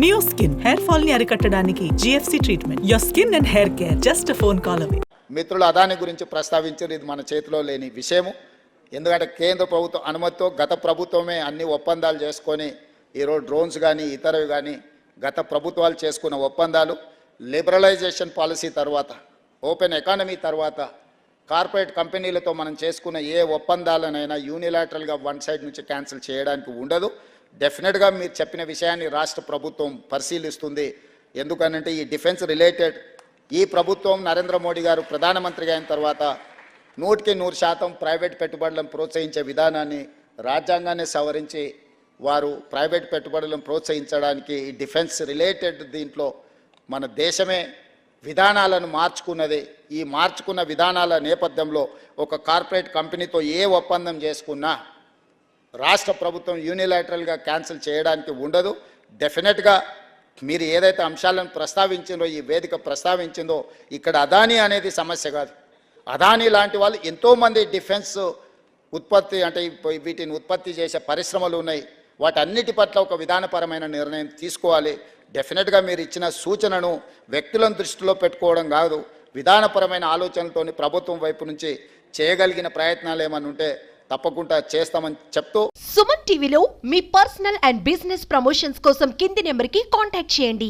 Neo skin hair fall ని అరికట్టడానికి GFC treatment. Your skin and hair care just phone call away. మిత్రులు అదాని గురించి ప్రస్తావించారు. ఇది మన చేతిలో లేని విషయము. ఎందుకంటే కేంద్ర ప్రభుత్వం అనుమతితో గత ప్రభుత్వమే అన్ని ఒప్పందాలు చేసుకొని ఈరోజు డ్రోన్స్ కానీ ఇతరవి కానీ గత ప్రభుత్వాలు చేసుకున్న ఒప్పందాలు లిబరలైజేషన్ పాలసీ తర్వాత ఓపెన్ ఎకానమీ తర్వాత కార్పొరేట్ కంపెనీలతో మనం చేసుకున్న ఏ ఒప్పందాలనైనా యూనిలాటరల్గా వన్ సైడ్ నుంచి క్యాన్సిల్ చేయడానికి ఉండదు. డెఫినెట్గా మీరు చెప్పిన విషయాన్ని రాష్ట్ర ప్రభుత్వం పరిశీలిస్తుంది. ఎందుకనంటే ఈ డిఫెన్స్ రిలేటెడ్ ఈ ప్రభుత్వం నరేంద్ర మోడీ గారు ప్రధానమంత్రిగా అయిన తర్వాత 100% ప్రైవేట్ పెట్టుబడులను ప్రోత్సహించే విధానాన్ని రాజ్యాంగాన్ని సవరించి వారు ప్రైవేట్ పెట్టుబడులను ప్రోత్సహించడానికి ఈ డిఫెన్స్ రిలేటెడ్ దీంట్లో మన దేశమే విధానాలను మార్చుకున్నది. ఈ మార్చుకున్న విధానాల నేపథ్యంలో ఒక కార్పొరేట్ కంపెనీతో ఏ ఒప్పందం చేసుకున్నా రాష్ట్ర ప్రభుత్వం యూనిలాటరల్గా క్యాన్సిల్ చేయడానికి ఉండదు. డెఫినెట్గా మీరు ఏదైతే అంశాలను ప్రస్తావించిందో ఈ వేదిక ప్రస్తావించిందో ఇక్కడ అదానీ అనేది సమస్య కాదు. అదానీ లాంటి వాళ్ళు ఎంతోమంది డిఫెన్స్ ఉత్పత్తి అంటే వీటిని ఉత్పత్తి చేసే పరిశ్రమలు ఉన్నాయి. వాటన్నిటి పట్ల ఒక విధానపరమైన నిర్ణయం తీసుకోవాలి. డెఫినెట్గా మీరు ఇచ్చిన సూచనను వ్యక్తులను దృష్టిలో పెట్టుకోవడం కాదు, విధానపరమైన ఆలోచనలతోని ప్రభుత్వం వైపు నుంచి చేయగలిగిన ప్రయత్నాలు ఏమన్నా ఉంటే తప్పకుండా చేస్తామని చెప్తూ సుమన్ టీవీలో మీ పర్సనల్ అండ్ బిజినెస్ ప్రమోషన్స్ కోసం కింది నెంబర్కి కాంటాక్ట్ చేయండి.